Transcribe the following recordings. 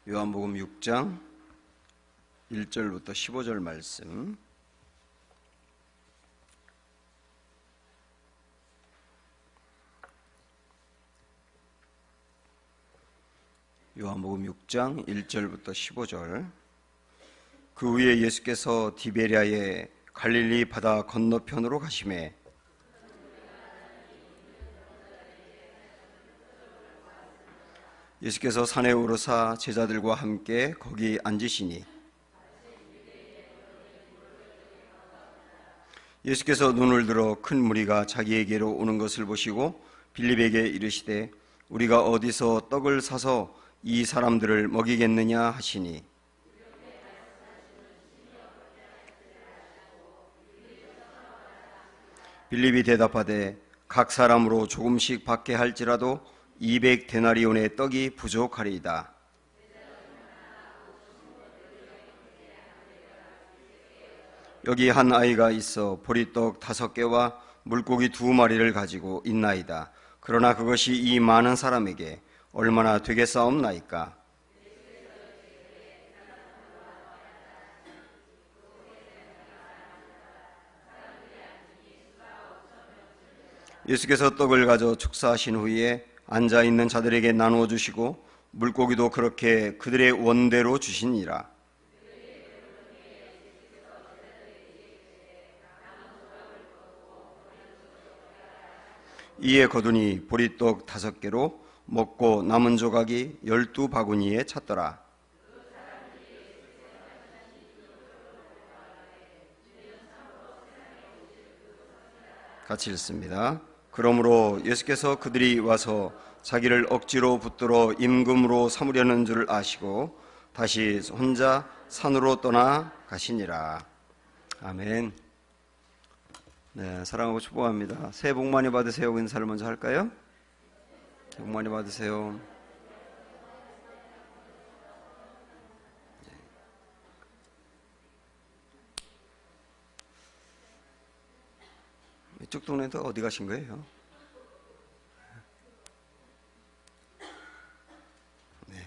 요한복음 6장 1절부터 15절 말씀. 요한복음 6장 1절부터 15절. 그 후에 예수께서 디베랴의 갈릴리 바다 건너편으로 가시매 예수께서 산에 오르사 제자들과 함께 거기 앉으시니 예수께서 눈을 들어 큰 무리가 자기에게로 오는 것을 보시고 빌립에게 이르시되 우리가 어디서 떡을 사서 이 사람들을 먹이겠느냐 하시니 빌립이 대답하되 각 사람으로 조금씩 받게 할지라도 200데나리온의 떡이 부족하리이다. 여기 한 아이가 있어 보리떡 5개와 물고기 2마리를 가지고 있나이다. 그러나 그것이 이 많은 사람에게 얼마나 되겠사옵나이까? 예수께서 떡을 가져 축사하신 후에 앉아있는 자들에게 나누어 주시고 물고기도 그렇게 그들의 원대로 주시니라. 이에 거두니 보리떡 5개로 먹고 남은 조각이 12바구니에 찼더라. 같이 읽습니다. 그러므로 예수께서 그들이 와서 자기를 억지로 붙들어 임금으로 삼으려는 줄 아시고 다시 혼자 산으로 떠나 가시니라. 아멘. 네, 사랑하고 축복합니다. 새해 복 많이 받으세요. 인사를 먼저 할까요? 복 많이 받으세요. 이쪽 동네도 어디 가신 거예요? 네.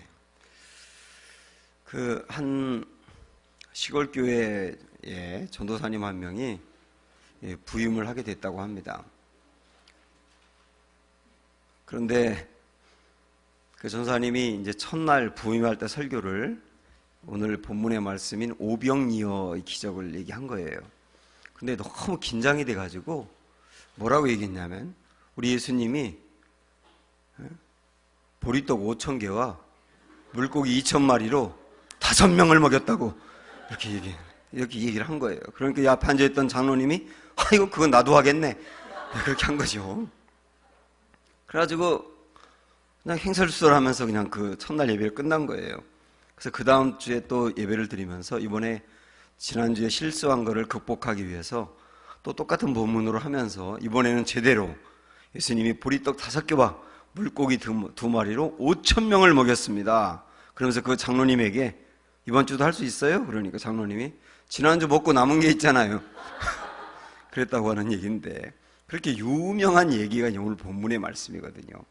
그 한 시골 교회에 전도사님 한 명이 부임을 하게 됐다고 합니다. 그런데 그 전사님이 이제 첫날 부임할 때 설교를 오늘 본문의 말씀인 오병이어의 기적을 얘기한 거예요. 근데 너무 긴장이 돼가지고 뭐라고 얘기했냐면 우리 예수님이 보리떡 5,000개와 물고기 2,000마리로 5명을 먹였다고 이렇게 얘기를 한 거예요. 그러니까 옆에 앉아있던 장로님이 이거 그건 나도 하겠네 그렇게 한 거죠. 그래가지고 그냥 행설수설하면서 그냥 그 첫날 예배를 끝난 거예요. 그래서 그 다음 주에 또 예배를 드리면서 이번에 지난주에 실수한 거를 극복하기 위해서 또 똑같은 본문으로 하면서 이번에는 제대로 예수님이 보리떡 5개와 물고기 2마리로 5,000명을 먹였습니다. 그러면서 그 장로님에게 이번 주도 할 수 있어요? 그러니까 장로님이 지난주 먹고 남은 게 있잖아요. 그랬다고 하는 얘기인데 그렇게 유명한 얘기가 오늘 본문의 말씀이거든요.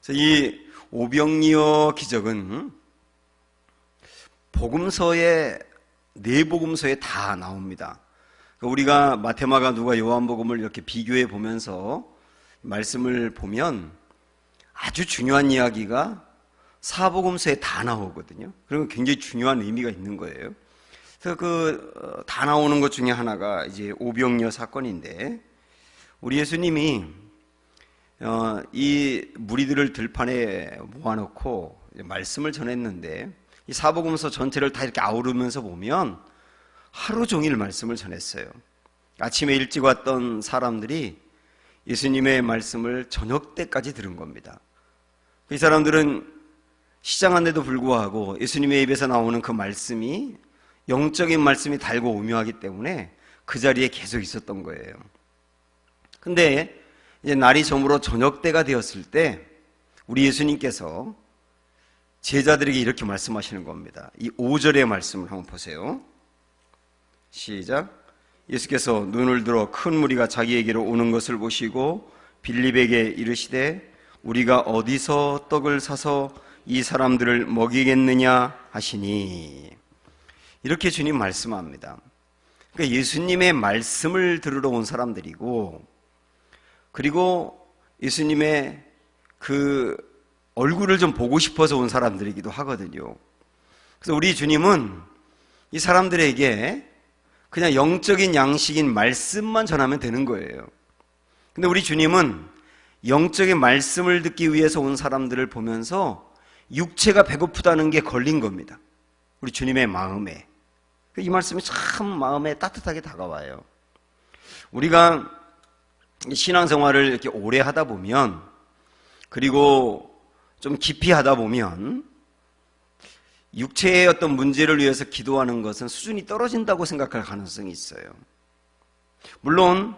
그래서 이 오병이어 기적은 복음서에 네 복음서에 다 나옵니다. 우리가 마태마가 누가 요한복음을 이렇게 비교해 보면서 말씀을 보면 아주 중요한 이야기가 사복음서에 다 나오거든요. 그러면 굉장히 중요한 의미가 있는 거예요. 그래서 다 나오는 것 중에 하나가 이제 오병이어 사건인데 우리 예수님이 이 무리들을 들판에 모아놓고 말씀을 전했는데 이 사복음서 전체를 다 이렇게 아우르면서 보면 하루 종일 말씀을 전했어요. 아침에 일찍 왔던 사람들이 예수님의 말씀을 저녁 때까지 들은 겁니다. 이 사람들은 시장한데도 불구하고 예수님의 입에서 나오는 그 말씀이 영적인 말씀이 달고 오묘하기 때문에 그 자리에 계속 있었던 거예요. 근데 이제 날이 저물어 저녁 때가 되었을 때 우리 예수님께서 제자들에게 이렇게 말씀하시는 겁니다. 이 5절의 말씀을 한번 보세요. 시작. 예수께서 눈을 들어 큰 무리가 자기에게로 오는 것을 보시고 빌립에게 이르시되 우리가 어디서 떡을 사서 이 사람들을 먹이겠느냐 하시니, 이렇게 주님 말씀합니다. 그러니까 예수님의 말씀을 들으러 온 사람들이고, 그리고 예수님의 그 얼굴을 좀 보고 싶어서 온 사람들이기도 하거든요. 그래서 우리 주님은 이 사람들에게 그냥 영적인 양식인 말씀만 전하면 되는 거예요. 근데 우리 주님은 영적인 말씀을 듣기 위해서 온 사람들을 보면서 육체가 배고프다는 게 걸린 겁니다. 우리 주님의 마음에. 이 말씀이 참 마음에 따뜻하게 다가와요. 우리가 신앙생활을 이렇게 오래 하다 보면, 그리고 좀 깊이 하다 보면 육체의 어떤 문제를 위해서 기도하는 것은 수준이 떨어진다고 생각할 가능성이 있어요. 물론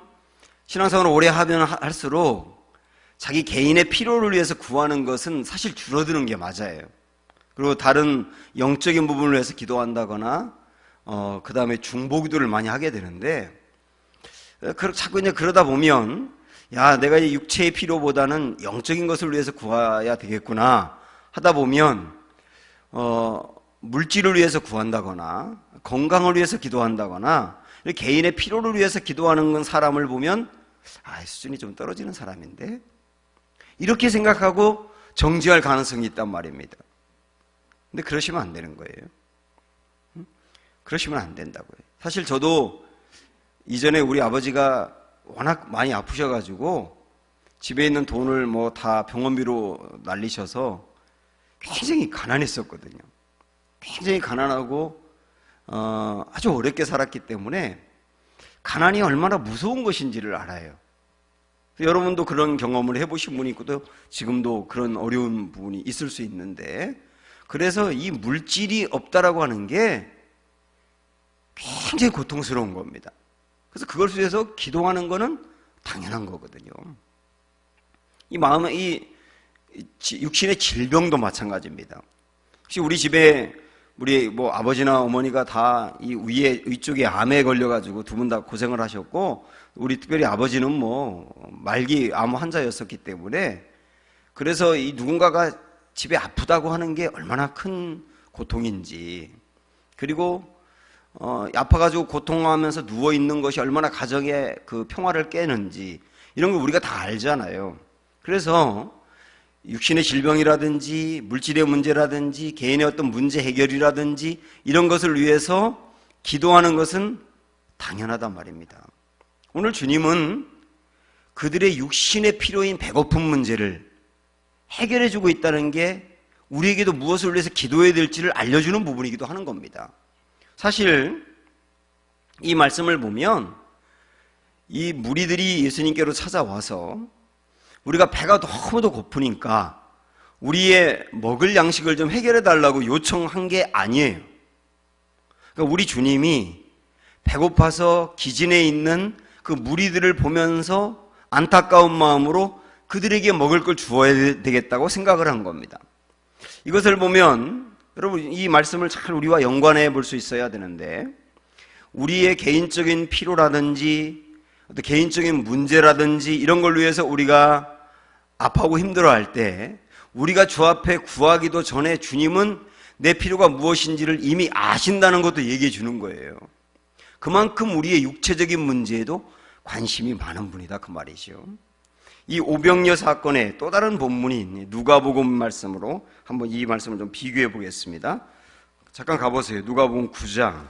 신앙생활을 오래 하면 할수록 자기 개인의 필요를 위해서 구하는 것은 사실 줄어드는 게 맞아요. 그리고 다른 영적인 부분을 위해서 기도한다거나 그 다음에 중보기도를 많이 하게 되는데, 자꾸 이제 그러다 보면 야, 내가 이 육체의 필요보다는 영적인 것을 위해서 구해야 되겠구나 하다 보면 물질을 위해서 구한다거나 건강을 위해서 기도한다거나 개인의 필요를 위해서 기도하는 건 사람을 보면 수준이 좀 떨어지는 사람인데, 이렇게 생각하고 정지할 가능성이 있단 말입니다. 근데 그러시면 안 되는 거예요. 그러시면 안 된다고요. 사실 저도 이전에 우리 아버지가 워낙 많이 아프셔가지고 집에 있는 돈을 뭐 다 병원비로 날리셔서 굉장히 가난했었거든요. 굉장히 가난하고 아주 어렵게 살았기 때문에 가난이 얼마나 무서운 것인지를 알아요. 여러분도 그런 경험을 해보신 분이 있고 지금도 그런 어려운 부분이 있을 수 있는데, 그래서 이 물질이 없다라고 하는 게 굉장히 고통스러운 겁니다. 그래서 그걸 위해서 기도하는 거는 당연한 거거든요. 이 마음의 이 육신의 질병도 마찬가지입니다. 혹시 우리 집에 우리 뭐 아버지나 어머니가 다 이 위쪽에 암에 걸려가지고 두 분 다 고생을 하셨고, 우리 특별히 아버지는 뭐 말기 암 환자였었기 때문에, 그래서 이 누군가가 집에 아프다고 하는 게 얼마나 큰 고통인지, 그리고 아파가지고 고통하면서 누워있는 것이 얼마나 가정의 그 평화를 깨는지, 이런 걸 우리가 다 알잖아요. 그래서 육신의 질병이라든지 물질의 문제라든지 개인의 어떤 문제 해결이라든지 이런 것을 위해서 기도하는 것은 당연하단 말입니다. 오늘 주님은 그들의 육신의 필요인 배고픈 문제를 해결해주고 있다는 게 우리에게도 무엇을 위해서 기도해야 될지를 알려주는 부분이기도 하는 겁니다. 사실 이 말씀을 보면 이 무리들이 예수님께로 찾아와서 우리가 배가 너무도 고프니까 우리의 먹을 양식을 좀 해결해 달라고 요청한 게 아니에요. 그러니까 우리 주님이 배고파서 기진해 있는 그 무리들을 보면서 안타까운 마음으로 그들에게 먹을 걸 주어야 되겠다고 생각을 한 겁니다. 이것을 보면 여러분 이 말씀을 잘 우리와 연관해 볼 수 있어야 되는데, 우리의 개인적인 필요라든지 어떤 개인적인 문제라든지 이런 걸 위해서 우리가 아파하고 힘들어할 때 우리가 주 앞에 구하기도 전에 주님은 내 필요가 무엇인지를 이미 아신다는 것도 얘기해 주는 거예요. 그만큼 우리의 육체적인 문제에도 관심이 많은 분이다 그 말이죠. 이 오병이어 사건의 또 다른 본문인 누가복음 말씀으로 한번 이 말씀을 좀 비교해 보겠습니다. 잠깐 가보세요. 누가복음 9장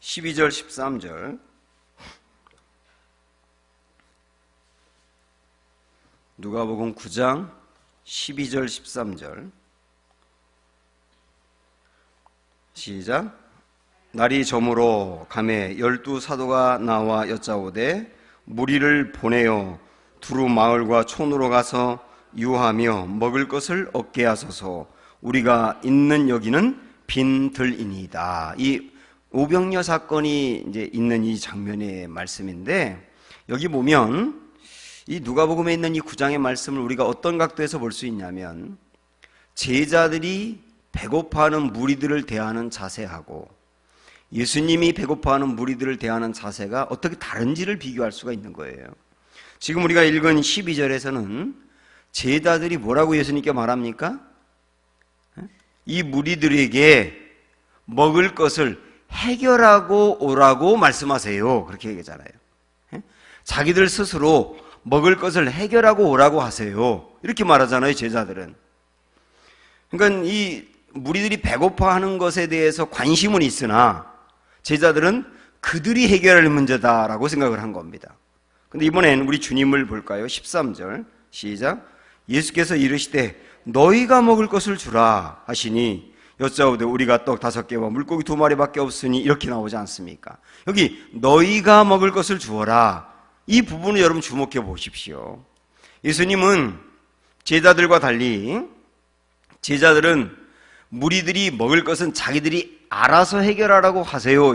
12절 13절. 누가복음 9장 12절 13절. 시작. 날이 저물어 가매 12사도가 나와 여짜오되 무리를 보내어 두루 마을과 촌으로 가서 유하며 먹을 것을 얻게 하소서. 우리가 있는 여기는 빈 들이니이다. 이 오병이어 사건이 이제 있는 이 장면의 말씀인데, 여기 보면 이 누가복음에 있는 이 9장의 말씀을 우리가 어떤 각도에서 볼 수 있냐면, 제자들이 배고파하는 무리들을 대하는 자세하고 예수님이 배고파하는 무리들을 대하는 자세가 어떻게 다른지를 비교할 수가 있는 거예요. 지금 우리가 읽은 12절에서는 제자들이 뭐라고 예수님께 말합니까? 이 무리들에게 먹을 것을 해결하고 오라고 말씀하세요. 그렇게 얘기하잖아요. 자기들 스스로 먹을 것을 해결하고 오라고 하세요. 이렇게 말하잖아요, 제자들은. 그러니까 이 무리들이 배고파하는 것에 대해서 관심은 있으나 제자들은 그들이 해결할 문제다라고 생각을 한 겁니다. 근데 이번엔 우리 주님을 볼까요? 13절 시작. 예수께서 이르시되 너희가 먹을 것을 주라 하시니 여짜오되 우리가 떡 5개와 물고기 2마리밖에 없으니 이렇게 나오지 않습니까? 여기 너희가 먹을 것을 주어라, 이 부분을 여러분 주목해 보십시오. 예수님은 제자들과 달리 제자들은 무리들이 먹을 것은 자기들이 알아서 해결하라고 하세요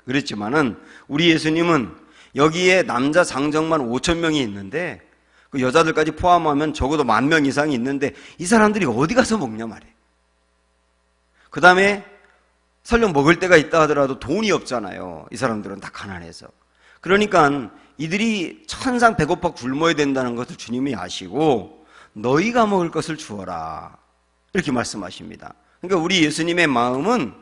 그랬지만은 우리 예수님은 여기에 남자 장정만 5,000명이 있는데 그 여자들까지 포함하면 적어도 10,000명 이상이 있는데 이 사람들이 어디 가서 먹냐 말이에요. 그 다음에 설령 먹을 때가 있다 하더라도 돈이 없잖아요. 이 사람들은 다 가난해서. 그러니까 이들이 천상 배고파 굶어야 된다는 것을 주님이 아시고 너희가 먹을 것을 주어라 이렇게 말씀하십니다. 그러니까 우리 예수님의 마음은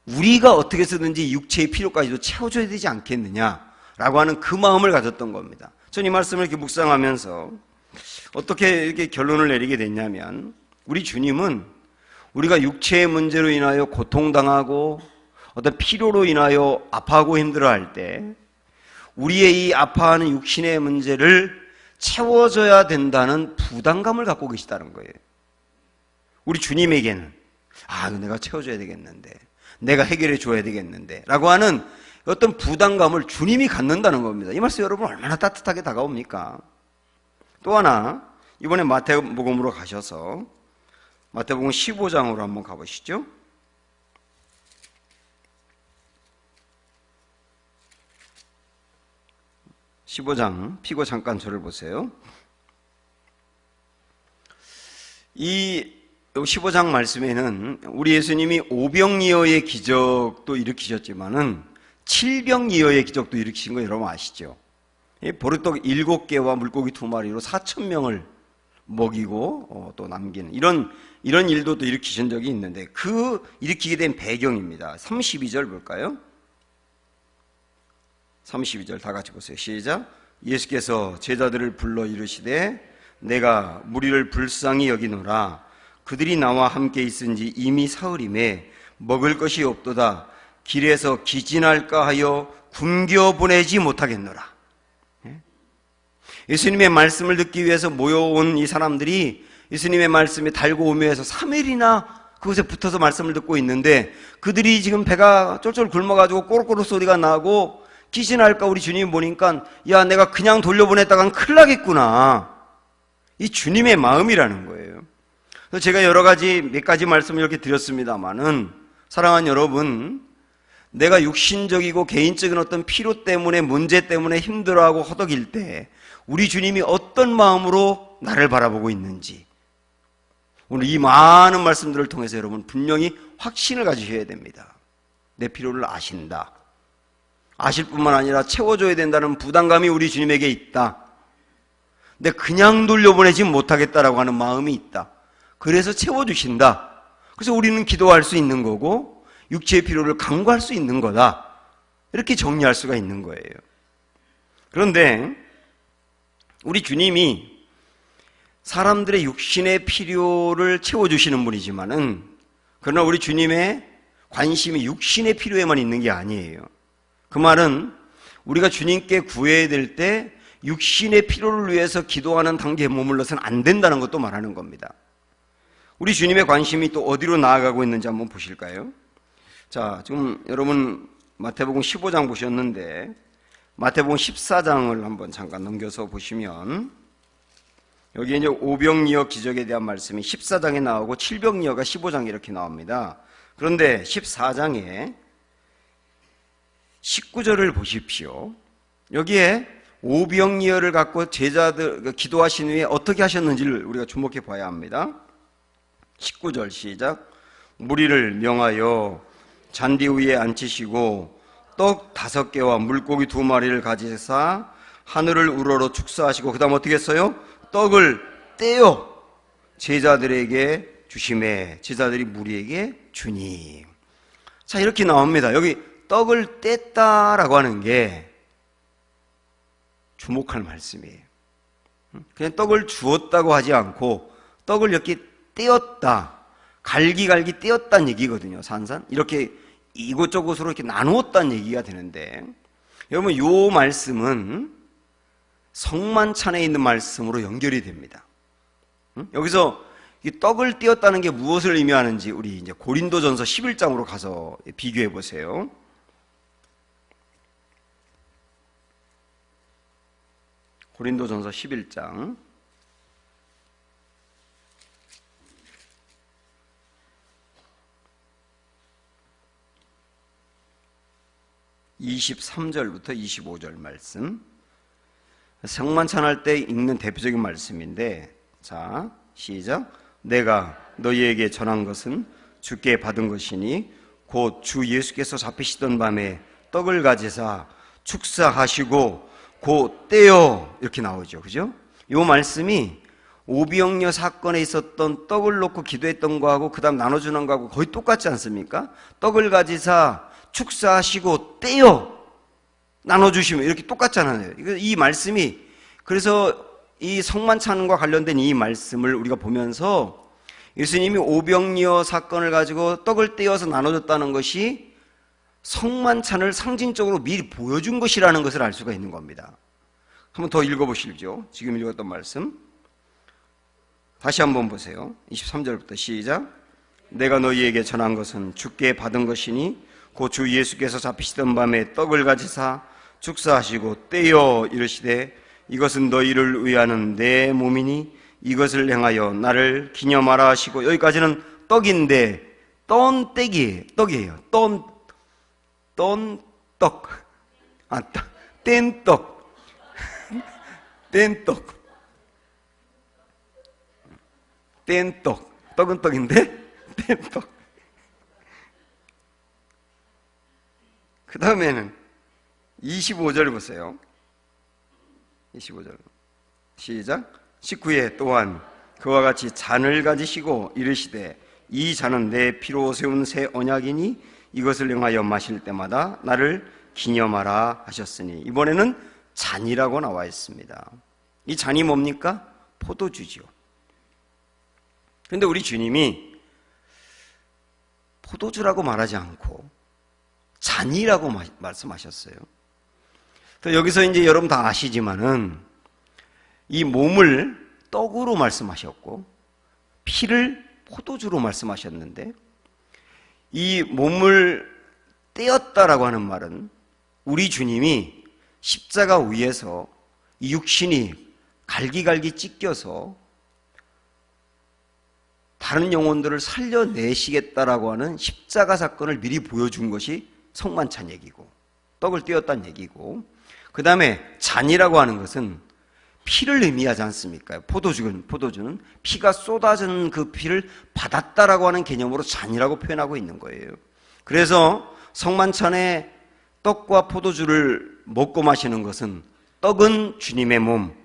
우리가 어떻게 해서든지 육체의 필요까지도 채워줘야 되지 않겠느냐라고 하는 그 마음을 가졌던 겁니다. 저는 이 말씀을 이렇게 묵상하면서 어떻게 이렇게 결론을 내리게 됐냐면 우리 주님은 우리가 육체의 문제로 인하여 고통당하고 어떤 필요로 인하여 아파하고 힘들어할 때 우리의 이 아파하는 육신의 문제를 채워줘야 된다는 부담감을 갖고 계시다는 거예요. 우리 주님에게는 이거 내가 채워줘야 되겠는데, 내가 해결해 줘야 되겠는데 라고 하는 어떤 부담감을 주님이 갖는다는 겁니다. 이 말씀 여러분 얼마나 따뜻하게 다가옵니까? 또 하나, 이번에 마태복음으로 가셔서 마태복음 15장으로 한번 가보시죠. 15장 피고 잠깐 저를 보세요. 이 15장 말씀에는 우리 예수님이 오병이어의 기적도 일으키셨지만은 칠병이어의 기적도 일으키신 거 여러분 아시죠? 보리떡 7개와 물고기 2마리로 4,000명을 먹이고 또 남기는 이런 일도 또 일으키신 적이 있는데 그 일으키게 된 배경입니다. 32절 볼까요? 32절 다 같이 보세요. 시작. 예수께서 제자들을 불러 이르시되 내가 무리를 불쌍히 여기노라. 그들이 나와 함께 있은지 이미 사흘임에 먹을 것이 없도다. 길에서 기진할까 하여 굶겨 보내지 못하겠노라. 예수님의 말씀을 듣기 위해서 모여온 이 사람들이 예수님의 말씀에 달고 오며해서 3일이나 그곳에 붙어서 말씀을 듣고 있는데 그들이 지금 배가 쫄쫄 굶어가지고 꼬르꼬르 소리가 나고 기진할까 우리 주님 보니까 야 내가 그냥 돌려보냈다간 큰일 나겠구나. 이 주님의 마음이라는 거예요. 그래서 제가 몇 가지 말씀을 이렇게 드렸습니다마는 사랑하는 여러분, 내가 육신적이고 개인적인 어떤 필요 때문에 문제 때문에 힘들어하고 허덕일 때 우리 주님이 어떤 마음으로 나를 바라보고 있는지 오늘 이 많은 말씀들을 통해서 여러분 분명히 확신을 가지셔야 됩니다. 내 필요를 아신다. 아실 뿐만 아니라 채워줘야 된다는 부담감이 우리 주님에게 있다. 근데 그냥 돌려보내지 못하겠다라고 하는 마음이 있다. 그래서 채워주신다. 그래서 우리는 기도할 수 있는 거고 육체의 필요를 강구할 수 있는 거다. 이렇게 정리할 수가 있는 거예요. 그런데 우리 주님이 사람들의 육신의 필요를 채워주시는 분이지만은 그러나 우리 주님의 관심이 육신의 필요에만 있는 게 아니에요. 그 말은 우리가 주님께 구해야 될 때 육신의 필요를 위해서 기도하는 단계에 머물러서는 안 된다는 것도 말하는 겁니다. 우리 주님의 관심이 또 어디로 나아가고 있는지 한번 보실까요? 자, 지금 여러분 마태복음 15장 보셨는데 마태복음 14장을 한번 잠깐 넘겨서 보시면 여기 이제 오병이어 기적에 대한 말씀이 14장에 나오고 칠병이어가 15장에 이렇게 나옵니다. 그런데 14장에 19절을 보십시오. 여기에 오병이어를 갖고 제자들 기도하신 후에 어떻게 하셨는지를 우리가 주목해 봐야 합니다. 19절 시작. 무리를 명하여 잔디 위에 앉히시고 떡 5개와 물고기 2마리를 가지사 하늘을 우러러 축사하시고 그 다음 어떻게 했어요? 떡을 떼어 제자들에게 주심에 제자들이 무리에게 주니. 자, 이렇게 나옵니다. 여기 떡을 뗐다라고 하는 게 주목할 말씀이에요. 그냥 떡을 주었다고 하지 않고 떡을 이렇게 떼었다, 갈기갈기 떼었다는 얘기거든요. 산산 이렇게 이곳저곳으로 이렇게 나누었다는 얘기가 되는데, 여러분 이 말씀은 성만찬에 있는 말씀으로 연결이 됩니다. 여기서 이 떡을 떼었다는 게 무엇을 의미하는지 우리 이제 고린도전서 11장으로 가서 비교해 보세요. 고린도전서 11장 23절부터 25절 말씀, 성만찬할 때 읽는 대표적인 말씀인데, 자 시작. 내가 너희에게 전한 것은 주께 받은 것이니 곧 주 예수께서 잡히시던 밤에 떡을 가지사 축사하시고 곧 떼어, 이렇게 나오죠. 그죠? 이 말씀이 오병이어 사건에 있었던 떡을 놓고 기도했던 거하고 그 다음 나눠주는 거하고 거의 똑같지 않습니까? 떡을 가지사 축사하시고 떼어 나눠주시면 이렇게 똑같잖아요. 이 말씀이, 그래서 이 성만찬과 관련된 이 말씀을 우리가 보면서 예수님이 오병이어 사건을 가지고 떡을 떼어서 나눠줬다는 것이 성만찬을 상징적으로 미리 보여준 것이라는 것을 알 수가 있는 겁니다. 한번 더 읽어보실죠. 지금 읽었던 말씀 다시 한번 보세요. 23절부터 시작. 내가 너희에게 전한 것은 주께 받은 것이니 곧 주 예수께서 잡히시던 밤에 떡을 가지사 축사하시고 떼어 이르시되 이것은 너희를 위하는 내 몸이니 이것을 행하여 나를 기념하라 하시고, 여기까지는 떡인데 떡이에요. 뗀떡. 떡은 떡인데 뗀떡. 그 다음에는 25절 보세요. 25절 시작. 19에 또한 그와 같이 잔을 가지시고 이르시되 이 잔은 내 피로 세운 새 언약이니 이것을 행하여 마실 때마다 나를 기념하라 하셨으니, 이번에는 잔이라고 나와 있습니다. 이 잔이 뭡니까? 포도주죠. 그런데 우리 주님이 포도주라고 말하지 않고 잔이라고 말씀하셨어요. 여기서 이제 여러분 다 아시지만은 이 몸을 떡으로 말씀하셨고 피를 포도주로 말씀하셨는데, 이 몸을 떼었다라고 하는 말은 우리 주님이 십자가 위에서 이 육신이 갈기갈기 찢겨서 다른 영혼들을 살려내시겠다라고 하는 십자가 사건을 미리 보여준 것이 성만찬 얘기고, 떡을 떼었다는 얘기고, 그 다음에 잔이라고 하는 것은 피를 의미하지 않습니까? 포도주는 피가 쏟아지는 그 피를 받았다라고 하는 개념으로 잔이라고 표현하고 있는 거예요. 그래서 성만찬에 떡과 포도주를 먹고 마시는 것은, 떡은 주님의 몸,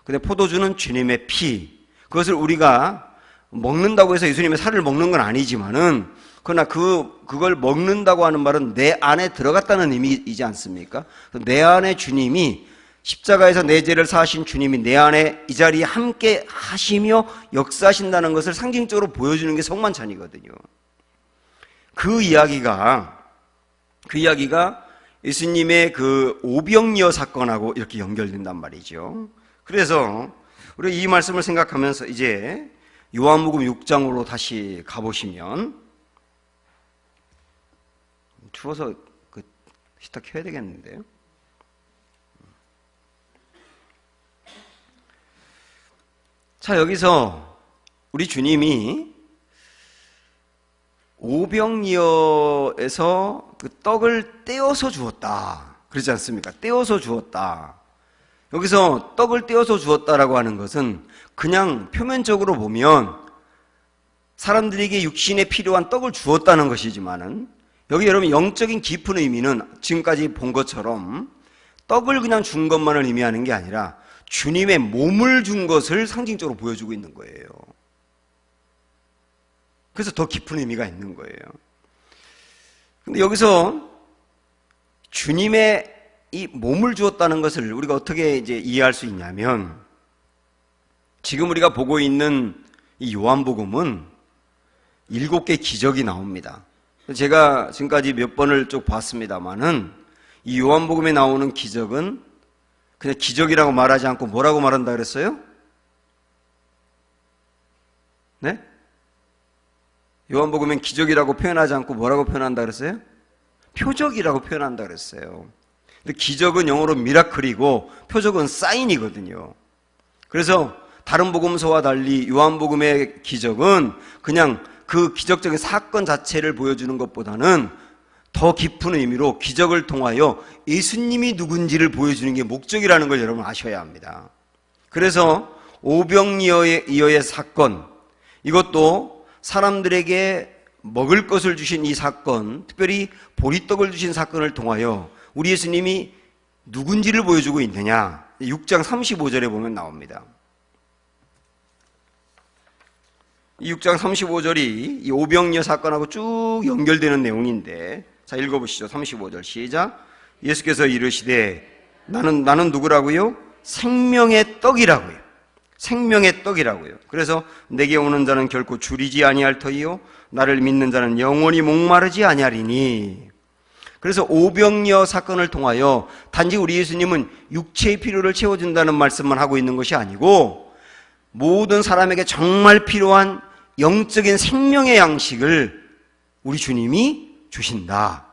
근데 포도주는 주님의 피, 그것을 우리가 먹는다고 해서 예수님의 살을 먹는 건 아니지만은, 그러나 그걸 먹는다고 하는 말은 내 안에 들어갔다는 의미이지 않습니까? 내 안에 주님이, 십자가에서 내 죄를 사하신 주님이 내 안에 이 자리에 함께 하시며 역사하신다는 것을 상징적으로 보여주는 게 성만찬이거든요. 그 이야기가 예수님의 그 오병이어 사건하고 이렇게 연결된단 말이죠. 그래서 우리 이 말씀을 생각하면서 이제 요한복음 6장으로 다시 가보시면, 추워서 그 히터 켜야 되겠는데요. 자, 여기서 우리 주님이 오병이어에서 그 떡을 떼어서 주었다 그러지 않습니까? 떼어서 주었다. 여기서 떡을 떼어서 주었다라고 하는 것은 그냥 표면적으로 보면 사람들에게 육신에 필요한 떡을 주었다는 것이지만은, 여기 여러분 영적인 깊은 의미는 지금까지 본 것처럼 떡을 그냥 준 것만을 의미하는 게 아니라 주님의 몸을 준 것을 상징적으로 보여주고 있는 거예요. 그래서 더 깊은 의미가 있는 거예요. 근데 여기서 주님의 이 몸을 주었다는 것을 우리가 어떻게 이제 이해할 수 있냐면, 지금 우리가 보고 있는 이 요한복음은 7개 기적이 나옵니다. 제가 지금까지 몇 번을 쭉 봤습니다만은 이 요한복음에 나오는 기적은 그냥 기적이라고 말하지 않고 뭐라고 말한다 그랬어요? 네? 요한복음엔 기적이라고 표현하지 않고 뭐라고 표현한다 그랬어요? 표적이라고 표현한다 그랬어요. 근데 기적은 영어로 미라클이고 표적은 사인이거든요. 그래서 다른 복음서와 달리 요한복음의 기적은 그냥 그 기적적인 사건 자체를 보여주는 것보다는 더 깊은 의미로 기적을 통하여 예수님이 누군지를 보여주는 게 목적이라는 걸 여러분 아셔야 합니다. 그래서 오병이어의 사건, 이것도 사람들에게 먹을 것을 주신 이 사건, 특별히 보리떡을 주신 사건을 통하여 우리 예수님이 누군지를 보여주고 있느냐, 6장 35절에 보면 나옵니다. 이 6장 35절이 이 오병이어 사건하고 쭉 연결되는 내용인데, 자 읽어보시죠. 35절 시작. 예수께서 이르시되 나는 누구라고요? 생명의 떡이라고요. 생명의 떡이라고요. 그래서 내게 오는 자는 결코 줄이지 아니할 터이요 나를 믿는 자는 영원히 목마르지 아니하리니. 그래서 오병이어 사건을 통하여 단지 우리 예수님은 육체의 필요를 채워준다는 말씀만 하고 있는 것이 아니고, 모든 사람에게 정말 필요한 영적인 생명의 양식을 우리 주님이 주신다.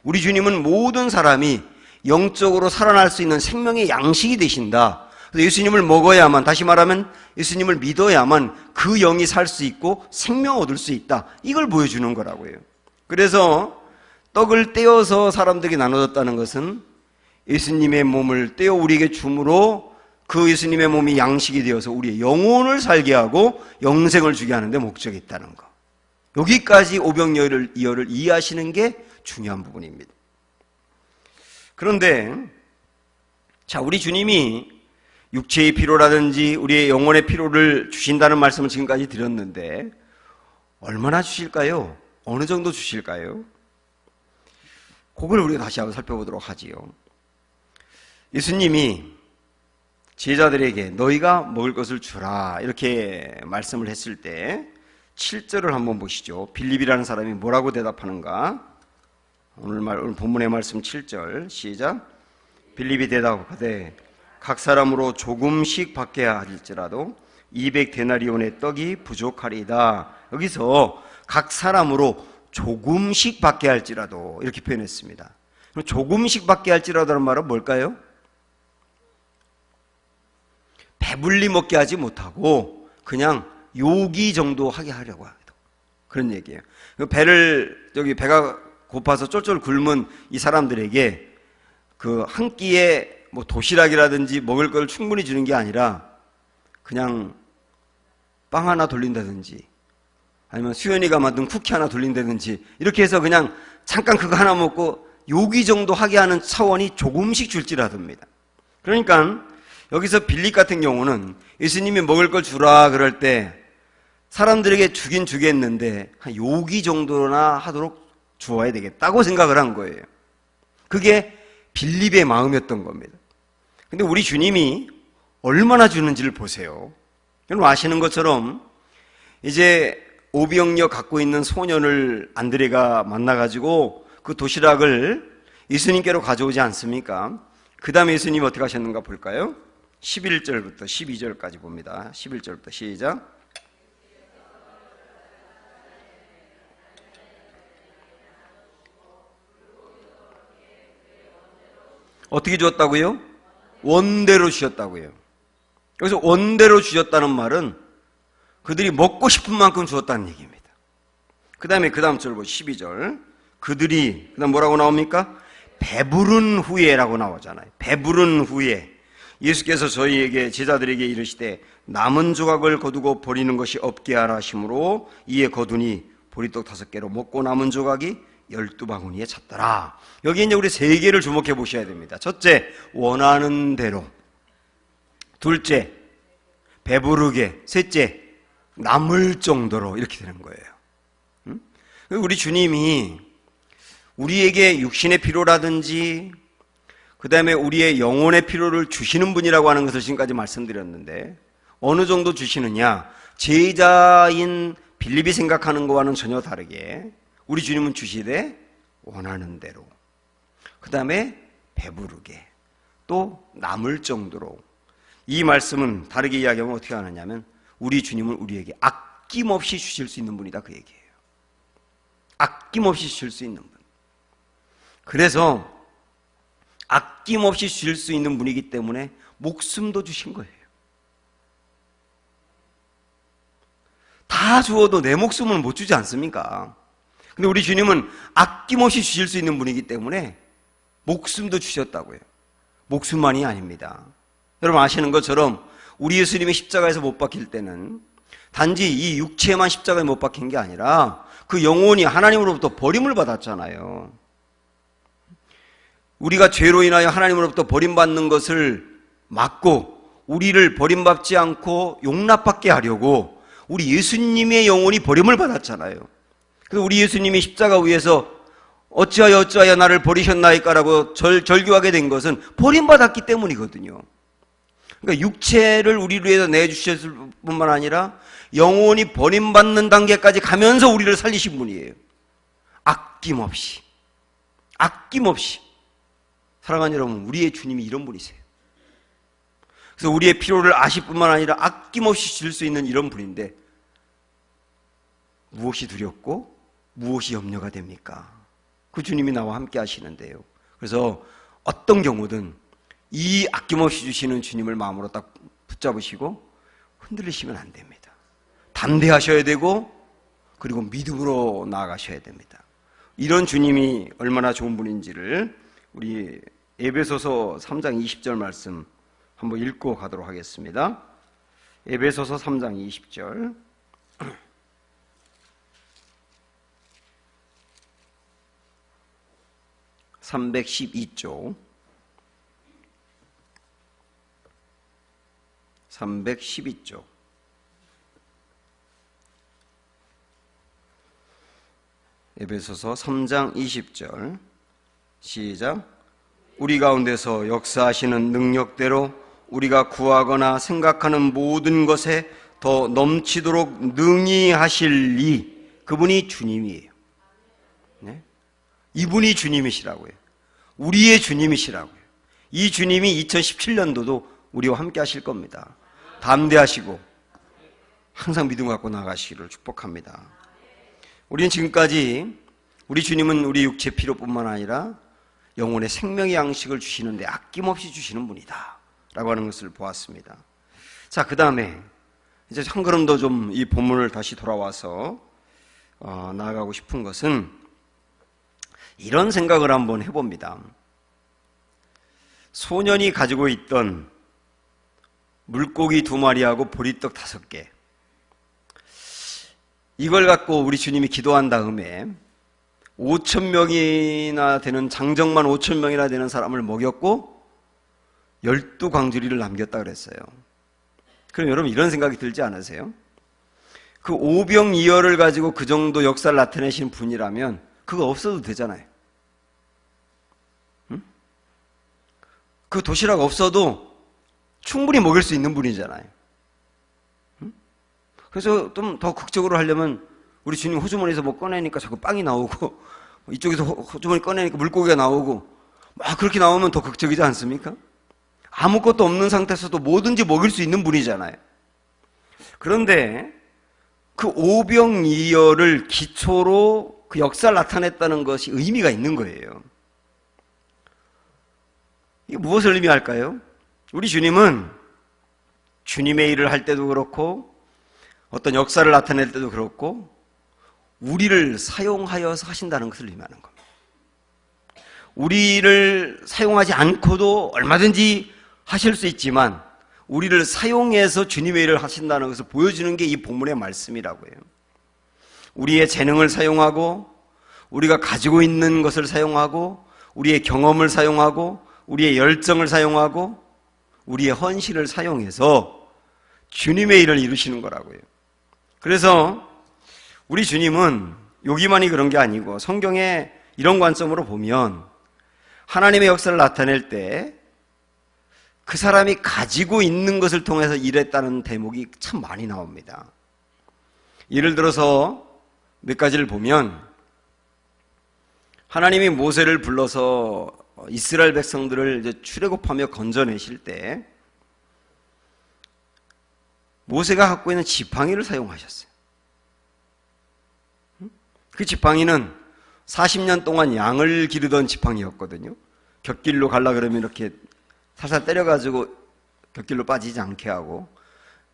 우리 주님은 모든 사람이 영적으로 살아날 수 있는 생명의 양식이 되신다. 그래서 예수님을 먹어야만, 다시 말하면 예수님을 믿어야만 그 영이 살 수 있고 생명 얻을 수 있다. 이걸 보여주는 거라고요. 그래서 떡을 떼어서 사람들에게 나눠줬다는 것은 예수님의 몸을 떼어 우리에게 줌으로 그 예수님의 몸이 양식이 되어서 우리의 영혼을 살게 하고 영생을 주게 하는 데 목적이 있다는 거. 여기까지 오병이어를 이해하시는 게 중요한 부분입니다. 그런데 자, 우리 주님이 육체의 피로라든지 우리의 영혼의 피로를 주신다는 말씀을 지금까지 드렸는데 얼마나 주실까요? 어느 정도 주실까요? 그걸 우리가 다시 한번 살펴보도록 하지요. 예수님이 제자들에게 너희가 먹을 것을 주라 이렇게 말씀을 했을 때 7절을 한번 보시죠. 빌립이라는 사람이 뭐라고 대답하는가? 오늘 본문의 말씀 7절 시작. 빌립이 대답하되 각 사람으로 조금씩 받게 할지라도 200데나리온의 떡이 부족하리이다. 여기서 각 사람으로 조금씩 받게 할지라도 이렇게 표현했습니다. 조금씩 받게 할지라도라는 말은 뭘까요? 배불리 먹게 하지 못하고 그냥 요기 정도 하게 하려고 하다. 그런 얘기예요. 배가 고파서 쫄쫄 굶은 이 사람들에게 그 한 끼에 뭐 도시락이라든지 먹을 걸 충분히 주는 게 아니라 그냥 빵 하나 돌린다든지 아니면 수연이가 만든 쿠키 하나 돌린다든지 이렇게 해서 그냥 잠깐 그거 하나 먹고 요기 정도 하게 하는 차원이 조금씩 줄지라도입니다. 그러니까 여기서 빌립 같은 경우는 예수님이 먹을 걸 주라 그럴 때 사람들에게 주긴 주겠는데 한 요기 정도나 하도록 주어야 되겠다고 생각을 한 거예요. 그게 빌립의 마음이었던 겁니다. 근데 우리 주님이 얼마나 주는지를 보세요. 여러분 아시는 것처럼 이제 오병이어 갖고 있는 소년을 안드레가 만나가지고 그 도시락을 예수님께로 가져오지 않습니까? 그 다음에 예수님이 어떻게 하셨는가 볼까요? 11절부터 12절까지 봅니다. 11절부터 시작. 어떻게 주었다고요? 원대로 주셨다고요. 여기서 원대로 주셨다는 말은 그들이 먹고 싶은 만큼 주었다는 얘기입니다. 그 다음 절 보시죠. 12절. 그들이, 그 다음 뭐라고 나옵니까? 배부른 후에라고 나오잖아요. 배부른 후에. 예수께서 저희에게 제자들에게 이르시되 남은 조각을 거두고 버리는 것이 없게 하라 하심으로 이에 거두니 보리떡 5개로 먹고 남은 조각이 12바구니에 찼더라. 여기 이제 우리 3개를 주목해 보셔야 됩니다. 첫째, 원하는 대로. 둘째, 배부르게. 셋째, 남을 정도로. 이렇게 되는 거예요. 우리 주님이 우리에게 육신의 필요라든지 그 다음에 우리의 영혼의 필요를 주시는 분이라고 하는 것을 지금까지 말씀드렸는데, 어느 정도 주시느냐? 제자인 빌립이 생각하는 것과는 전혀 다르게 우리 주님은 주시되 원하는 대로, 그 다음에 배부르게, 또 남을 정도로. 이 말씀은 다르게 이야기하면 어떻게 하느냐면, 우리 주님은 우리에게 아낌없이 주실 수 있는 분이다, 그 얘기예요. 아낌없이 주실 수 있는 분. 그래서 아낌없이 주실 수 있는 분이기 때문에 목숨도 주신 거예요. 다 주어도 내 목숨은 못 주지 않습니까? 근데 우리 주님은 아낌없이 주실 수 있는 분이기 때문에 목숨도 주셨다고요. 목숨만이 아닙니다. 여러분 아시는 것처럼 우리 예수님이 십자가에서 못 박힐 때는 단지 이 육체만 십자가에 못 박힌 게 아니라 그 영혼이 하나님으로부터 버림을 받았잖아요. 우리가 죄로 인하여 하나님으로부터 버림받는 것을 막고 우리를 버림받지 않고 용납받게 하려고 우리 예수님의 영혼이 버림을 받았잖아요. 그래서 우리 예수님이 십자가 위에서 어찌하여 나를 버리셨나이까라고 절규하게 된 것은 버림받았기 때문이거든요. 그러니까 육체를 우리를 위해서 내주셨을 뿐만 아니라 영혼이 버림받는 단계까지 가면서 우리를 살리신 분이에요. 아낌없이. 사랑하는 여러분, 우리의 주님이 이런 분이세요. 그래서 우리의 필요를 아실 뿐만 아니라 아낌없이 줄 수 있는 이런 분인데, 무엇이 두렵고 무엇이 염려가 됩니까? 그 주님이 나와 함께 하시는데요. 그래서 어떤 경우든 이 아낌없이 주시는 주님을 마음으로 딱 붙잡으시고 흔들리시면 안 됩니다. 담대하셔야 되고, 그리고 믿음으로 나아가셔야 됩니다. 이런 주님이 얼마나 좋은 분인지를 우리 에베소서 3장 20절 말씀 한번 읽고 가도록 하겠습니다. 에베소서 3장 20절. (312쪽) 312쪽. 에베소서 3장 20절 시작. 우리 가운데서 역사하시는 능력대로 우리가 구하거나 생각하는 모든 것에 더 넘치도록 능히 하실리. 그분이 주님이에요. 네? 이분이 주님이시라고요. 우리의 주님이시라고요. 이 주님이 2017년도도 우리와 함께 하실 겁니다. 담대하시고 항상 믿음 갖고 나아가시기를 축복합니다. 우리는 지금까지 우리 주님은 우리 육체 필요뿐만 아니라 영혼의 생명의 양식을 주시는데 아낌없이 주시는 분이다 라고 하는 것을 보았습니다. 자, 그 다음에 이제 한 걸음 더 좀 이 본문을 다시 돌아와서 나아가고 싶은 것은 이런 생각을 한번 해봅니다. 소년이 가지고 있던 물고기 2마리하고 보리떡 5개, 이걸 갖고 우리 주님이 기도한 다음에 5,000명이나 되는, 장정만 5,000명이나 되는 사람을 먹였고 12광주리를 남겼다 그랬어요. 그럼 여러분 이런 생각이 들지 않으세요? 그 오병이어를 가지고 그 정도 역사를 나타내신 분이라면 그거 없어도 되잖아요. 응? 그 도시락 없어도 충분히 먹일 수 있는 분이잖아요. 응? 그래서 좀 더 극적으로 하려면 우리 주님 호주머니에서 뭐 꺼내니까 자꾸 빵이 나오고, 이쪽에서 호주머니 꺼내니까 물고기가 나오고, 막 그렇게 나오면 더 극적이지 않습니까? 아무것도 없는 상태에서도 뭐든지 먹일 수 있는 분이잖아요. 그런데 그 오병이어를 기초로 그 역사를 나타냈다는 것이 의미가 있는 거예요. 이게 무엇을 의미할까요? 우리 주님은 주님의 일을 할 때도 그렇고 어떤 역사를 나타낼 때도 그렇고 우리를 사용하여서 하신다는 것을 의미하는 겁니다. 우리를 사용하지 않고도 얼마든지 하실 수 있지만 우리를 사용해서 주님의 일을 하신다는 것을 보여주는 게 이 본문의 말씀이라고 해요. 우리의 재능을 사용하고 우리가 가지고 있는 것을 사용하고 우리의 경험을 사용하고 우리의 열정을 사용하고 우리의 헌신을 사용해서 주님의 일을 이루시는 거라고요. 그래서 우리 주님은 여기만이 그런 게 아니고 성경에 이런 관점으로 보면 하나님의 역사를 나타낼 때 그 사람이 가지고 있는 것을 통해서 일했다는 대목이 참 많이 나옵니다. 예를 들어서 몇 가지를 보면 하나님이 모세를 불러서 이스라엘 백성들을 이제 출애굽하며 건져내실 때 모세가 갖고 있는 지팡이를 사용하셨어요. 그 지팡이는 40년 동안 양을 기르던 지팡이였거든요. 곁길로 가려 그러면 이렇게 살살 때려가지고 곁길로 빠지지 않게 하고,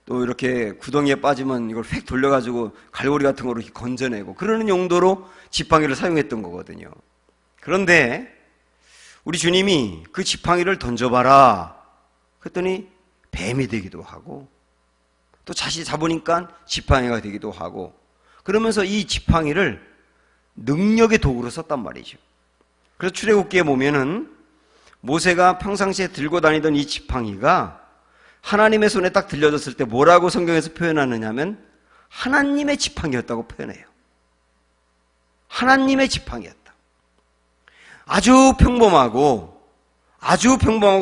또 이렇게 구덩이에 빠지면 이걸 휙 돌려가지고 갈고리 같은 거로 이렇게 건져내고, 그러는 용도로 지팡이를 사용했던 거거든요. 그런데 우리 주님이 그 지팡이를 던져봐라 그랬더니 뱀이 되기도 하고, 또 다시 잡으니까 지팡이가 되기도 하고, 그러면서 이 지팡이를 능력의 도구로 썼단 말이죠. 그래서 출애굽기에 보면은 모세가 평상시에 들고 다니던 이 지팡이가 하나님의 손에 딱 들려졌을 때 뭐라고 성경에서 표현하느냐면 하나님의 지팡이였다고 표현해요. 하나님의 지팡이였다. 아주 평범하고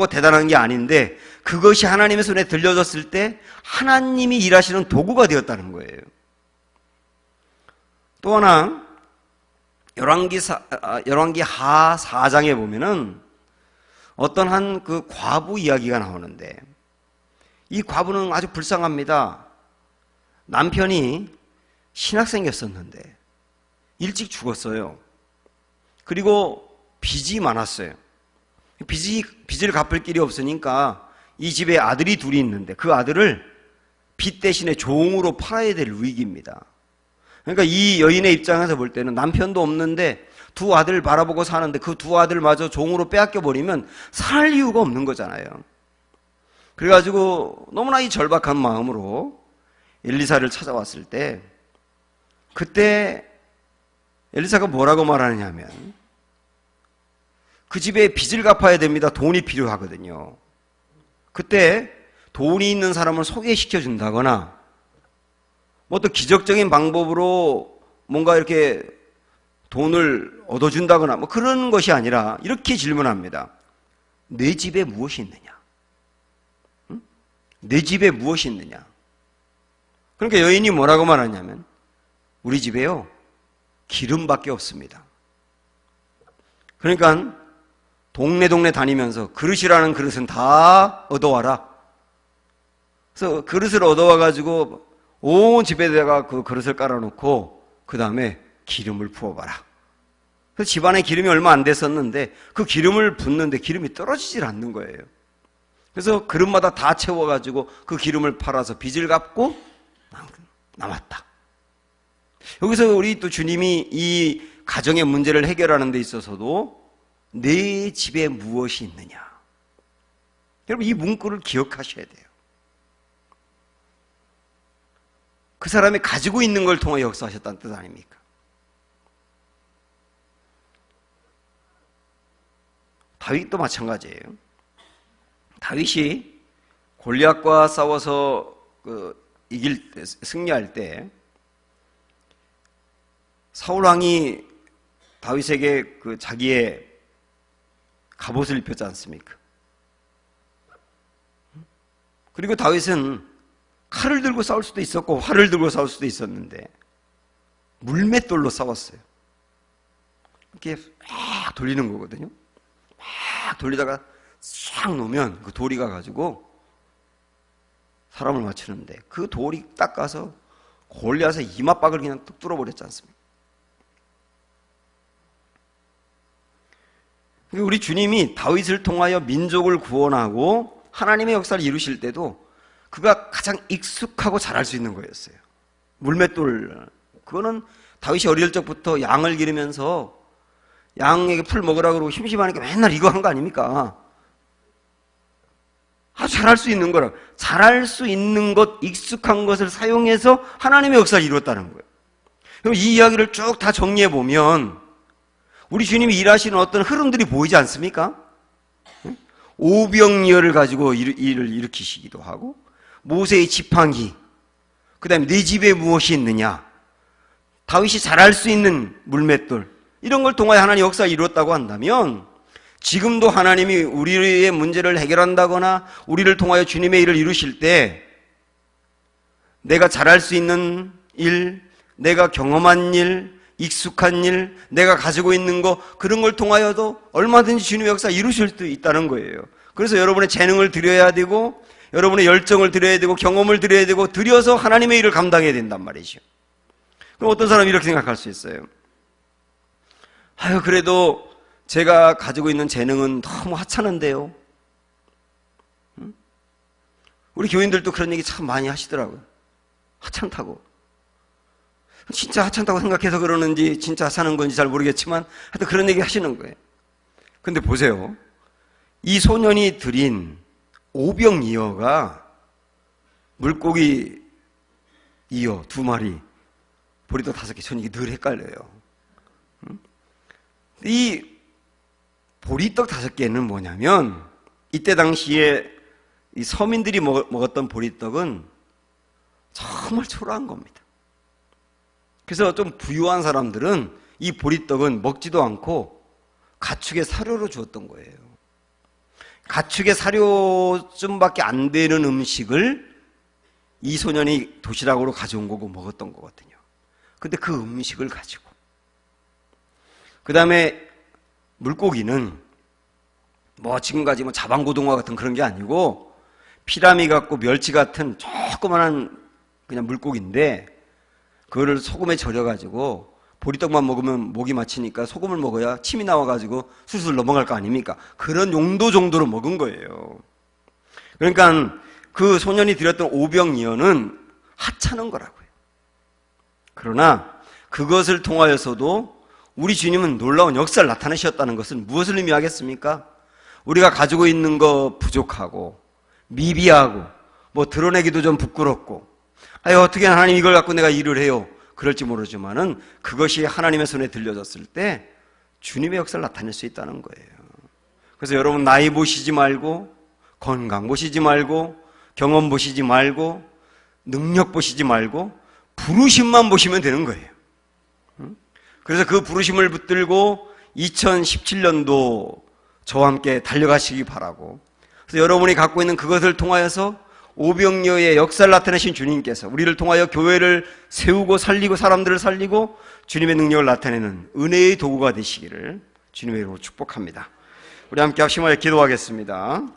대단한 게 아닌데 그것이 하나님의 손에 들려졌을 때 하나님이 일하시는 도구가 되었다는 거예요. 또 하나 열왕기 하 4장에 보면은 어떤 한 그 과부 이야기가 나오는데, 이 과부는 아주 불쌍합니다. 남편이 신학생이었었는데 일찍 죽었어요. 그리고 빚이 많았어요. 빚을 갚을 길이 없으니까 이 집에 아들이 둘이 있는데 그 아들을 빚 대신에 종으로 팔아야 될 위기입니다. 그러니까 이 여인의 입장에서 볼 때는 남편도 없는데 두 아들을 바라보고 사는데 그 두 아들마저 종으로 빼앗겨 버리면 살 이유가 없는 거잖아요. 그래가지고 너무나 이 절박한 마음으로 엘리사를 찾아왔을 때, 그때 엘리사가 뭐라고 말하느냐면 그 집에 빚을 갚아야 됩니다. 돈이 필요하거든요. 그때 돈이 있는 사람을 소개시켜 준다거나 뭐 또 기적적인 방법으로 뭔가 이렇게 돈을 얻어준다거나 뭐 그런 것이 아니라 이렇게 질문합니다. 내 집에 무엇이 있느냐? 응? 내 집에 무엇이 있느냐? 그러니까 여인이 뭐라고 말하냐면 우리 집에요 기름밖에 없습니다. 그러니까 동네 다니면서 그릇이라는 그릇은 다 얻어와라. 그래서 그릇을 얻어와 가지고 온 집에다가 그 그릇을 깔아놓고 그 다음에 기름을 부어봐라. 그래서 집안에 기름이 얼마 안 됐었는데 그 기름을 붓는데 기름이 떨어지질 않는 거예요. 그래서 그릇마다 다 채워가지고 그 기름을 팔아서 빚을 갚고 남았다. 여기서 우리 또 주님이 이 가정의 문제를 해결하는 데 있어서도 내 집에 무엇이 있느냐. 여러분 이 문구를 기억하셔야 돼요. 그 사람이 가지고 있는 걸 통해 역사하셨다는 뜻 아닙니까? 다윗도 마찬가지예요. 다윗이 골리앗과 싸워서 승리할 때 사울 왕이 다윗에게 그 자기의 갑옷을 입혔지 않습니까? 그리고 다윗은 칼을 들고 싸울 수도 있었고 활을 들고 싸울 수도 있었는데 물맷돌로 싸웠어요. 이렇게 막 돌리는 거거든요. 막 돌리다가 싹 놓으면 그 돌이 가가지고 사람을 맞추는데 그 돌이 딱 가서 골리앗의 이마박을 그냥 뚝 뚫어버렸지 않습니까? 우리 주님이 다윗을 통하여 민족을 구원하고 하나님의 역사를 이루실 때도 그가 가장 익숙하고 잘할 수 있는 거였어요. 물맷돌. 그거는 다윗이 어릴 적부터 양을 기르면서 양에게 풀 먹으라고 그러고 심심하니까 맨날 이거 한 거 아닙니까? 아주 잘할 수 있는 거라. 잘할 수 있는 것, 익숙한 것을 사용해서 하나님의 역사를 이루었다는 거예요. 그럼 이 이야기를 쭉 다 정리해 보면 우리 주님이 일하시는 어떤 흐름들이 보이지 않습니까? 오병이어를 가지고 일을 일으키시기도 하고, 모세의 지팡이, 그 다음에 네 집에 무엇이 있느냐, 다윗이 잘할 수 있는 물맷돌, 이런 걸 통하여 하나님 역사를 이루었다고 한다면, 지금도 하나님이 우리의 문제를 해결한다거나 우리를 통하여 주님의 일을 이루실 때 내가 잘할 수 있는 일, 내가 경험한 일, 익숙한 일, 내가 가지고 있는 거, 그런 걸 통하여도 얼마든지 주님의 역사 이루실 수 있다는 거예요. 그래서 여러분의 재능을 드려야 되고, 여러분의 열정을 드려야 되고, 경험을 드려야 되고, 드려서 하나님의 일을 감당해야 된단 말이죠. 그럼 어떤 사람이 이렇게 생각할 수 있어요. 아유, 그래도 제가 가지고 있는 재능은 너무 하찮은데요. 우리 교인들도 그런 얘기 참 많이 하시더라고요. 하찮다고. 진짜 하찮다고 생각해서 그러는지 진짜 하찮은 건지 잘 모르겠지만 하여튼 그런 얘기 하시는 거예요. 근데 보세요. 이 소년이 드린 오병이어가 물고기 이어 2마리, 보리떡 5개, 저는 이게 늘 헷갈려요. 이 보리떡 5개는 뭐냐면, 이때 당시에 이 서민들이 먹었던 보리떡은 정말 초라한 겁니다. 그래서 좀 부유한 사람들은 이 보리떡은 먹지도 않고 가축의 사료로 주었던 거예요. 가축의 사료쯤밖에 안 되는 음식을 이 소년이 도시락으로 가져온 거고 먹었던 거거든요. 근데 그 음식을 가지고, 그 다음에 물고기는 뭐 지금까지 뭐 자방고등어 같은 그런 게 아니고 피라미 같고 멸치 같은 조그만한 그냥 물고기인데, 그거를 소금에 절여가지고 보리떡만 먹으면 목이 막히니까 소금을 먹어야 침이 나와가지고 술술 넘어갈 거 아닙니까? 그런 용도 정도로 먹은 거예요. 그러니까 그 소년이 드렸던 오병이어는 하찮은 거라고요. 그러나 그것을 통하여서도 우리 주님은 놀라운 역사를 나타내셨다는 것은 무엇을 의미하겠습니까? 우리가 가지고 있는 거 부족하고 미비하고 뭐 드러내기도 좀 부끄럽고, 아유 어떻게 하나님 이걸 갖고 내가 일을 해요, 그럴지 모르지만은 그것이 하나님의 손에 들려졌을 때 주님의 역사를 나타낼 수 있다는 거예요. 그래서 여러분, 나이 보시지 말고, 건강 보시지 말고, 경험 보시지 말고, 능력 보시지 말고 부르심만 보시면 되는 거예요. 그래서 그 부르심을 붙들고 2017년도 저와 함께 달려가시기 바라고, 그래서 여러분이 갖고 있는 그것을 통하여서 오병이어의 역사를 나타내신 주님께서 우리를 통하여 교회를 세우고 살리고 사람들을 살리고 주님의 능력을 나타내는 은혜의 도구가 되시기를 주님의 이름으로 축복합니다. 우리 함께 합심하여 기도하겠습니다.